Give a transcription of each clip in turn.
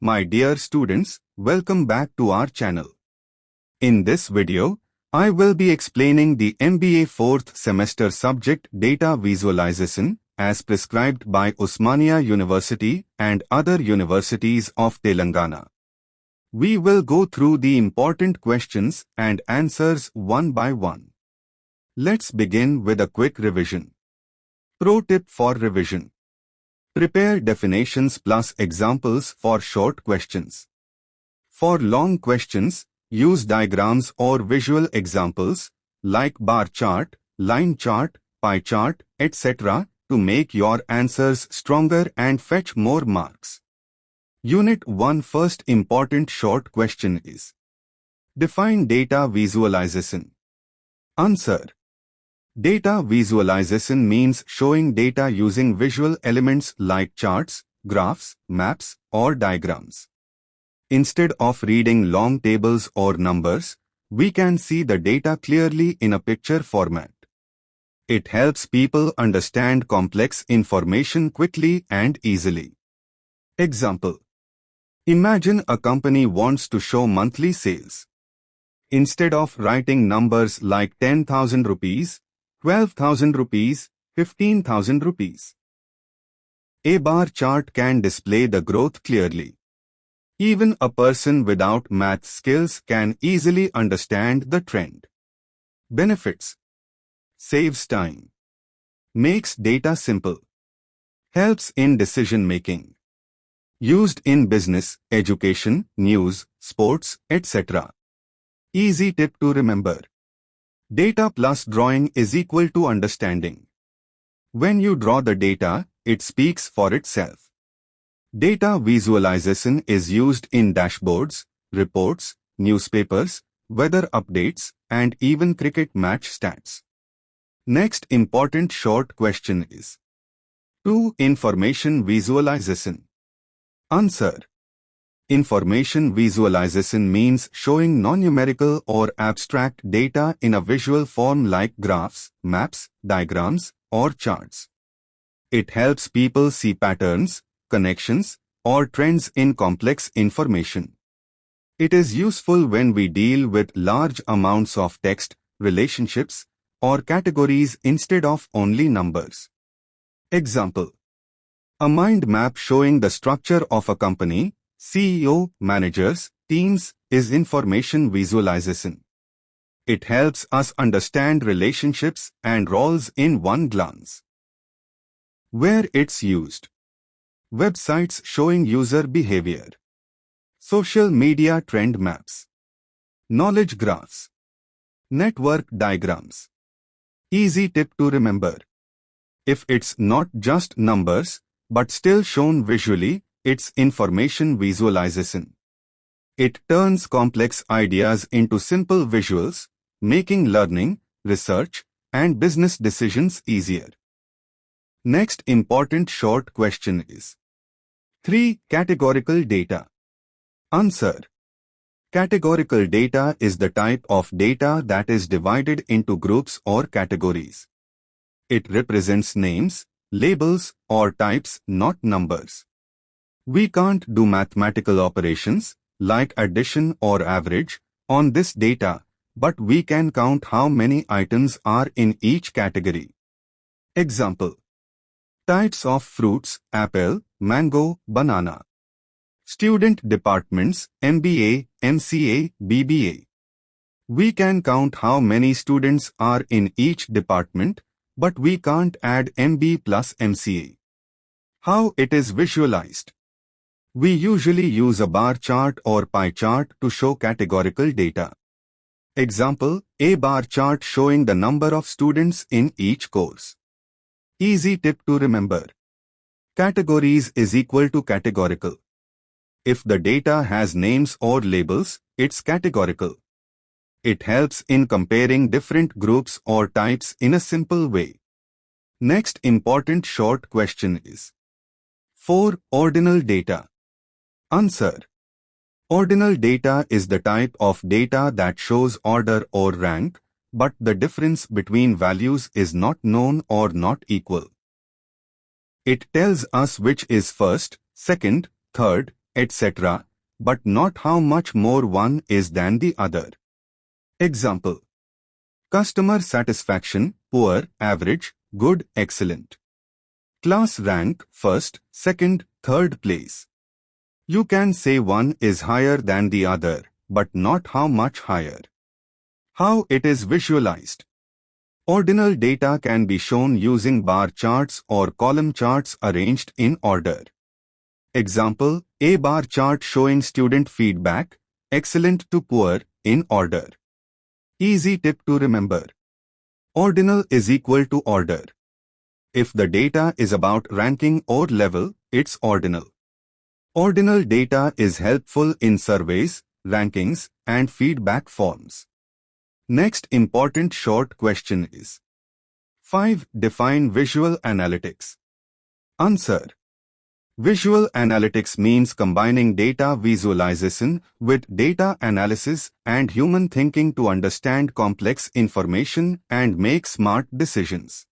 My dear students, welcome back to our channel. In this video, I will be explaining the MBA 4th semester subject Data Visualization as prescribed by Osmania University and other universities of Telangana. We will go through the important questions and answers one by one. Let's begin with a quick revision. Pro tip for revision. Prepare definitions plus examples for short questions. For long questions, use diagrams or visual examples like bar chart, line chart, pie chart, etc. to make your answers stronger and fetch more marks. Unit 1 first important short question is: define data visualization. Answer. Data visualization means showing data using visual elements like charts, graphs, maps, or diagrams. Instead of reading long tables or numbers, we can see the data clearly in a picture format. It helps people understand complex information quickly and easily. Example. Imagine a company wants to show monthly sales. Instead of writing numbers like 10,000 rupees, 12,000 rupees, 15,000 rupees. A bar chart can display the growth clearly. Even a person without math skills can easily understand the trend. Benefits. Saves time. Makes data simple. Helps in decision making. Used in business, education, news, sports, etc. Easy tip to remember. Data plus drawing is equal to understanding. When you draw the data, it speaks for itself. Data visualization is used in dashboards, reports, newspapers, weather updates, and even cricket match stats. Next important short question is: 2. Information visualization. Answer. Information visualization means showing non-numerical or abstract data in a visual form like graphs, maps, diagrams, or charts. It helps people see patterns, connections, or trends in complex information. It is useful when we deal with large amounts of text, relationships, or categories instead of only numbers. Example. A mind map showing the structure of a company, CEO, managers, teams, is information visualization. It helps us understand relationships and roles in one glance. Where it's used. Websites showing user behavior. Social media trend maps. Knowledge graphs. Network diagrams. Easy tip to remember. If it's not just numbers, but still shown visually, it's information visualization. It turns complex ideas into simple visuals, making learning, research, and business decisions easier. Next important short question is: 3. Categorical data. Answer. Categorical data is the type of data that is divided into groups or categories. It represents names, labels, or types, not numbers. We can't do mathematical operations, like addition or average, on this data, but we can count how many items are in each category. Example. Types of fruits: apple, mango, banana. Student departments: MBA, MCA, BBA. We can count how many students are in each department, but we can't add MB plus MCA. How it is visualized? We usually use a bar chart or pie chart to show categorical data. Example, a bar chart showing the number of students in each course. Easy tip to remember. Categories is equal to categorical. If the data has names or labels, it's categorical. It helps in comparing different groups or types in a simple way. Next important short question is: 4. Ordinal data. Answer. Ordinal data is the type of data that shows order or rank, but the difference between values is not known or not equal. It tells us which is first, second, third, etc., but not how much more one is than the other. Example: customer satisfaction, poor, average, good, excellent. Class rank, first, second, third place. You can say one is higher than the other, but not how much higher. How it is visualized. Ordinal data can be shown using bar charts or column charts arranged in order. Example: A bar chart showing student feedback, excellent to poor, in order. Easy tip to remember. Ordinal is equal to order. If the data is about ranking or level, it's ordinal. Ordinal data is helpful in surveys, rankings, and feedback forms. Next important short question is: 5. Define visual analytics. Answer: visual analytics means combining data visualization with data analysis and human thinking to understand complex information and make smart decisions.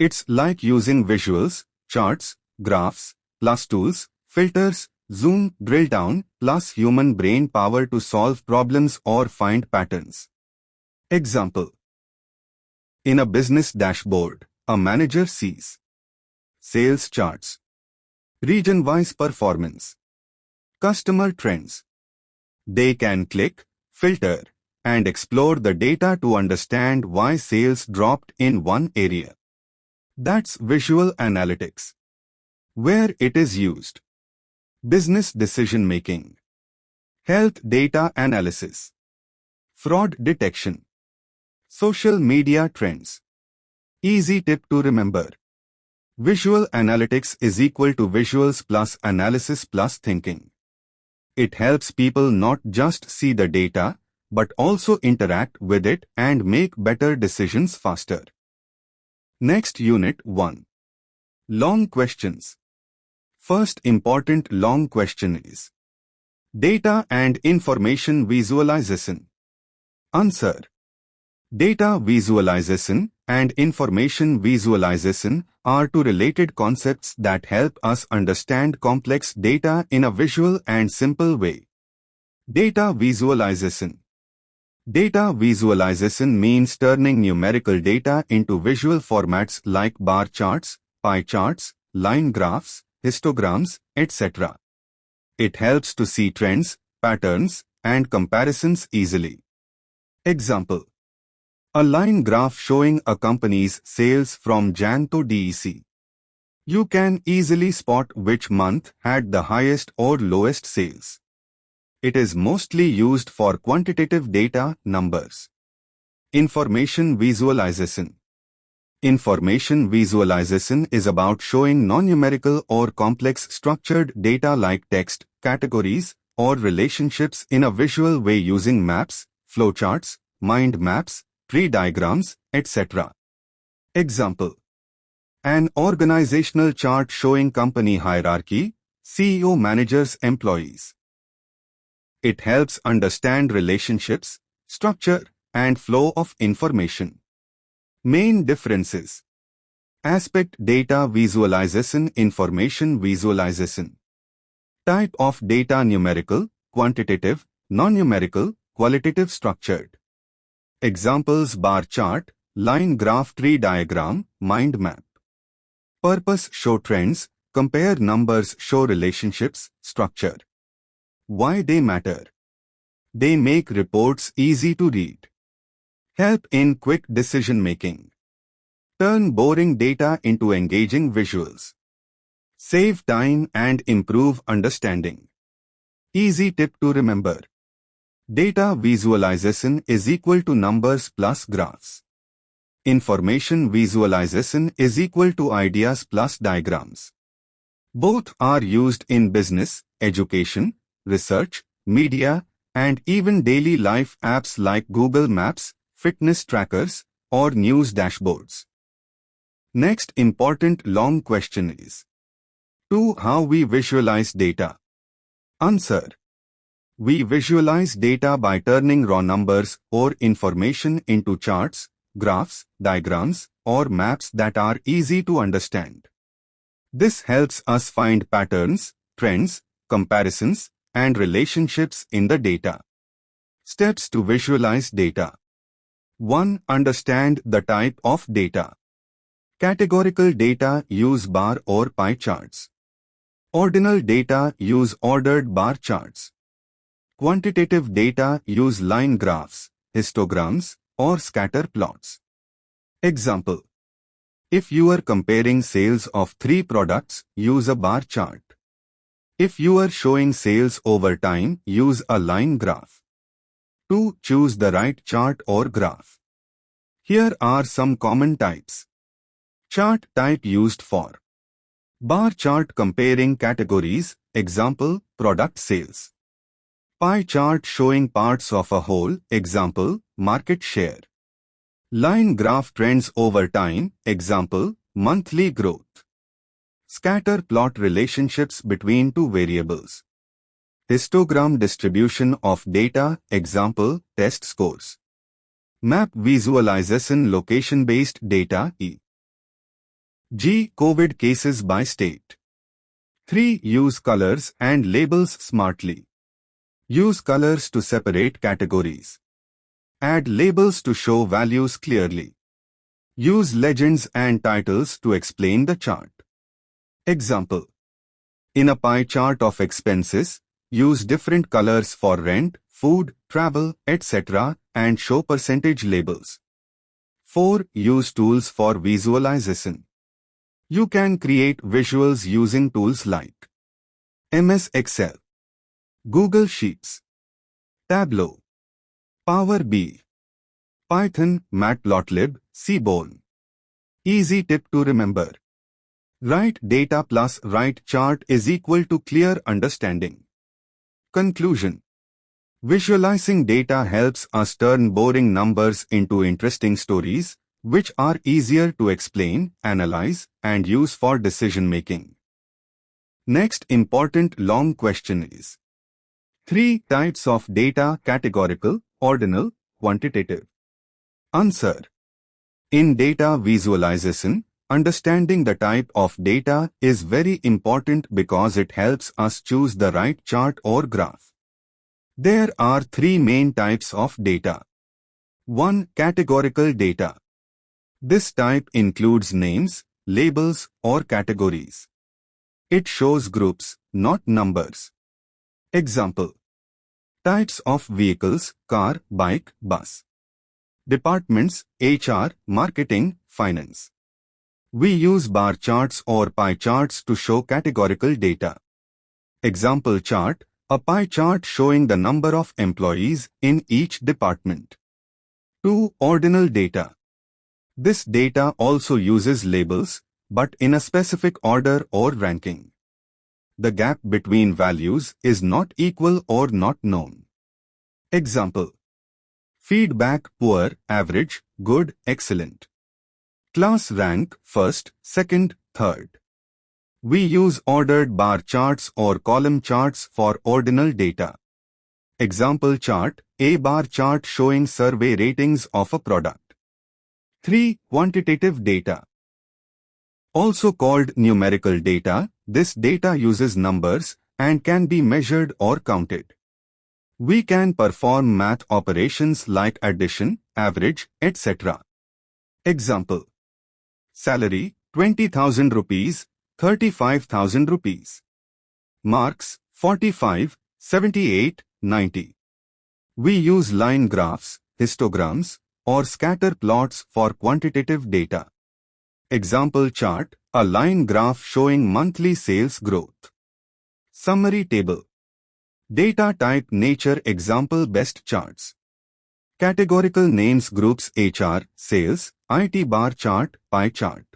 It's like using visuals, charts, graphs, plus tools, filters, zoom, drill down, plus human brain power to solve problems or find patterns. Example: in a business dashboard, a manager sees sales charts, region-wise performance, customer trends. They can click, filter, and explore the data to understand why sales dropped in one area. That's visual analytics. Where it is used: business decision-making, health data analysis, fraud detection, social media trends. Easy tip to remember. Visual analytics is equal to visuals plus analysis plus thinking. It helps people not just see the data, but also interact with it and make better decisions faster. Next, Unit 1. Long questions. First important long question is: data and information visualization. Answer: data visualization and information visualization are two related concepts that help us understand complex data in a visual and simple way. Data visualization. Data visualization means turning numerical data into visual formats like bar charts, pie charts, line graphs, histograms, etc. It helps to see trends, patterns, and comparisons easily. Example: a line graph showing a company's sales from Jan to DEC. You can easily spot which month had the highest or lowest sales. It is mostly used for quantitative data, numbers. Information visualization. Information visualization is about showing non-numerical or complex structured data like text, categories, or relationships in a visual way using maps, flowcharts, mind maps, tree diagrams, etc. Example: an organizational chart showing company hierarchy, CEO managers employees. It helps understand relationships, structure, and flow of information. Main differences: aspect data visualization, information visualization. Type of data: numerical, quantitative, non-numerical, qualitative, structured. Examples: bar chart, line graph, tree diagram, mind map. Purpose: show trends, compare numbers, show relationships, structure. Why they matter: they make reports easy to read. Help in quick decision making. Turn boring data into engaging visuals. Save time and improve understanding. Easy tip to remember. Data visualization is equal to numbers plus graphs. Information visualization is equal to ideas plus diagrams. Both are used in business, education, research, media, and even daily life apps like Google Maps, fitness trackers, or news dashboards. Next important long question is: 2. How we visualize data. Answer: we visualize data by turning raw numbers or information into charts, graphs, diagrams, or maps that are easy to understand. This helps us find patterns, trends, comparisons, and relationships in the data. Steps to visualize data. 1. Understand the type of data. Categorical data use bar or pie charts. Ordinal data use ordered bar charts. Quantitative data use line graphs, histograms, or scatter plots. Example. If you are comparing sales of 3 products, use a bar chart. If you are showing sales over time, use a line graph. 2. Choose the right chart or graph. Here are some common types. Chart type used for bar chart comparing categories, example, product sales. Pie chart showing parts of a whole, example, market share. Line graph trends over time, example, monthly growth. Scatter plot relationships between two variables. Histogram distribution of data, example, test scores. Map visualization location-based data, e.g. COVID cases by state. 3. Use colors and labels smartly. Use colors to separate categories. Add labels to show values clearly. Use legends and titles to explain the chart. Example. In a pie chart of expenses, use different colors for rent, food, travel, etc. and show percentage labels. 4. Use tools for visualization. You can create visuals using tools like MS Excel, Google Sheets, Tableau, Power BI, Python, Matplotlib, Seaborn. Easy tip to remember. Right data plus right chart is equal to clear understanding. Conclusion. Visualizing data helps us turn boring numbers into interesting stories, which are easier to explain, analyze, and use for decision-making. Next important long question is: 3 types of data: categorical, ordinal, quantitative. Answer. In data visualization, understanding the type of data is very important because it helps us choose the right chart or graph. There are 3 main types of data. 1. Categorical data. This type includes names, labels, or categories. It shows groups, not numbers. Example. Types of vehicles: car, bike, bus. Departments: HR, marketing, finance. We use bar charts or pie charts to show categorical data. Example chart: a pie chart showing the number of employees in each department. 2. Ordinal data. This data also uses labels, but in a specific order or ranking. The gap between values is not equal or not known. Example. Feedback: poor, average, good, excellent. Class rank: first, second, third. We use ordered bar charts or column charts for ordinal data. Example chart: A bar chart showing survey ratings of a product. 3. Quantitative data. Also called numerical data, this data uses numbers and can be measured or counted. We can perform math operations like addition, average, etc. Example. Salary: 20,000 rupees, 35,000 rupees. Marks: 45, 78, 90. We use line graphs, histograms, or scatter plots for quantitative data. Example chart: a line graph showing monthly sales growth. Summary table. Data type: nature, example best charts. Categorical names: groups: HR, sales, IT bar chart, pie chart.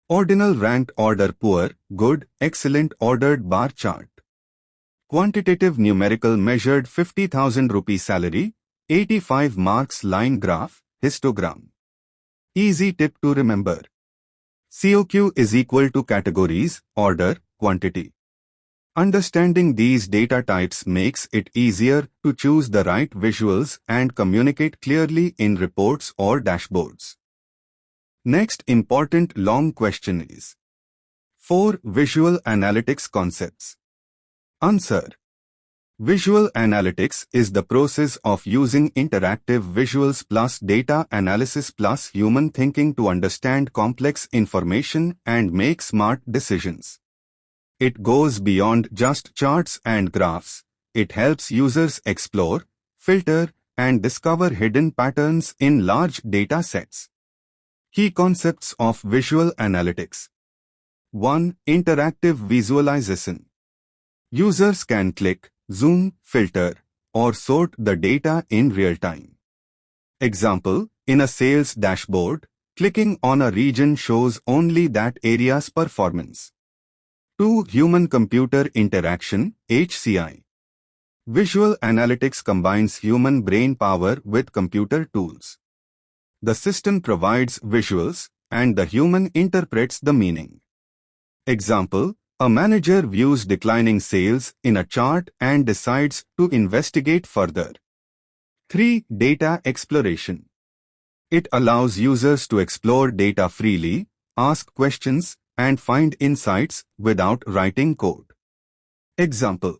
Ordinal ranked order: poor, good, excellent, ordered bar chart. Quantitative numerical measured: 50,000 rupee salary, 85 marks, line graph, histogram. Easy tip to remember. COQ is equal to categories, order, quantity. Understanding these data types makes it easier to choose the right visuals and communicate clearly in reports or dashboards. Next important long question is: 4 visual analytics concepts. Answer. Visual analytics is the process of using interactive visuals plus data analysis plus human thinking to understand complex information and make smart decisions. It goes beyond just charts and graphs. It helps users explore, filter, and discover hidden patterns in large data sets. Key concepts of visual analytics. 1. Interactive visualization. Users can click, zoom, filter, or sort the data in real time. Example, in a sales dashboard, clicking on a region shows only that area's performance. 2. Human-computer interaction, HCI. Visual analytics combines human brain power with computer tools. The system provides visuals, and the human interprets the meaning. Example, a manager views declining sales in a chart and decides to investigate further. 3. Data exploration. It allows users to explore data freely, ask questions, and find insights without writing code. Example,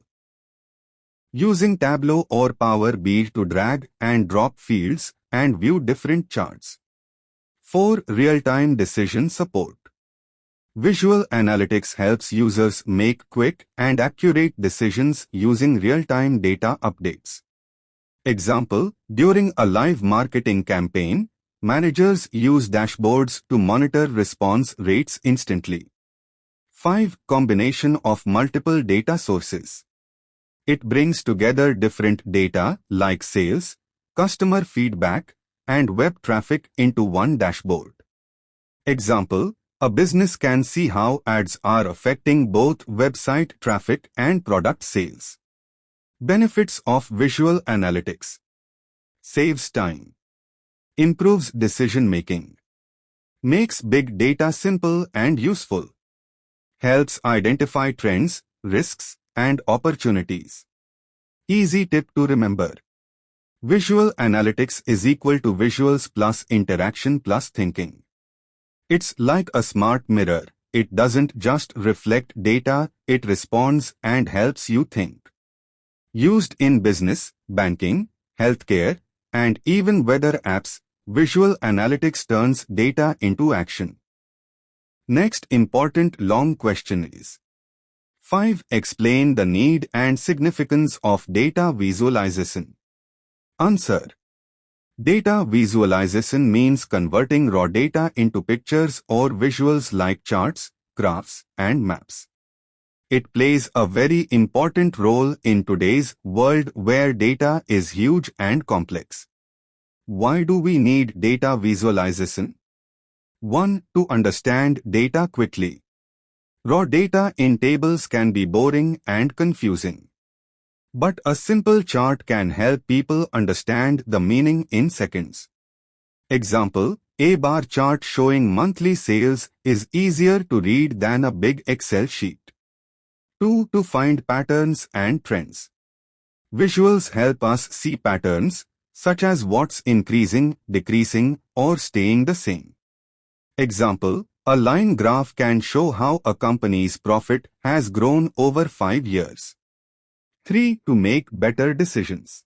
using Tableau or Power BI to drag and drop fields and view different charts. 4. Real-time decision support. Visual analytics helps users make quick and accurate decisions using real-time data updates. Example, during a live marketing campaign, managers use dashboards to monitor response rates instantly. 5. Combination of multiple data sources. It brings together different data like sales, customer feedback, and web traffic into one dashboard. Example, a business can see how ads are affecting both website traffic and product sales. Benefits of visual analytics. Saves time. Improves decision-making. Makes big data simple and useful. Helps identify trends, risks, and opportunities. Easy tip to remember. Visual analytics is equal to visuals plus interaction plus thinking. It's like a smart mirror. It doesn't just reflect data, it responds and helps you think. Used in business, banking, healthcare, and even weather apps, visual analytics turns data into action. Next important long question is 5. Explain the need and significance of data visualization. Answer. Data visualization means converting raw data into pictures or visuals like charts, graphs, and maps. It plays a very important role in today's world where data is huge and complex. Why do we need data visualization? 1. To understand data quickly. Raw data in tables can be boring and confusing. But a simple chart can help people understand the meaning in seconds. Example, a bar chart showing monthly sales is easier to read than a big Excel sheet. 2. To find patterns and trends. Visuals help us see patterns, such as what's increasing, decreasing, or staying the same. Example, a line graph can show how a company's profit has grown over 5 years. 3. To make better decisions.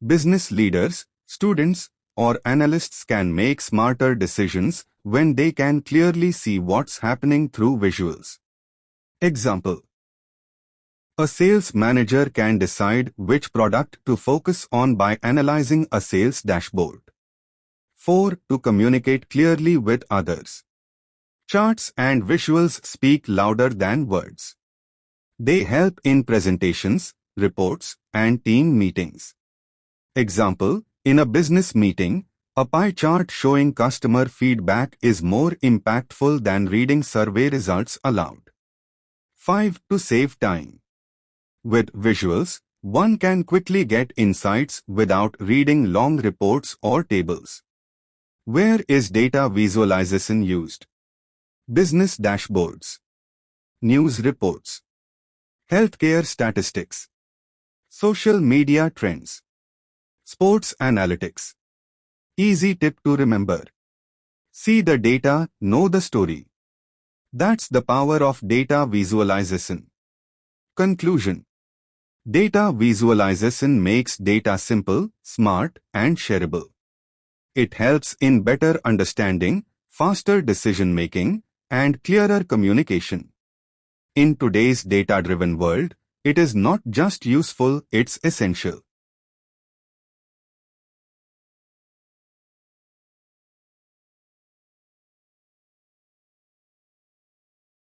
Business leaders, students, or analysts can make smarter decisions when they can clearly see what's happening through visuals. Example, a sales manager can decide which product to focus on by analyzing a sales dashboard. 4. To communicate clearly with others. Charts and visuals speak louder than words. They help in presentations, reports, and team meetings. Example, in a business meeting, a pie chart showing customer feedback is more impactful than reading survey results aloud. 5. To save time. With visuals, one can quickly get insights without reading long reports or tables. Where is data visualization used? Business dashboards. News reports. Healthcare statistics. Social media trends. Sports analytics. Easy tip to remember. See the data, know the story. That's the power of data visualization. Conclusion. Data visualization makes data simple, smart, and shareable. It helps in better understanding, faster decision-making, and clearer communication. In today's data-driven world, it is not just useful, it's essential.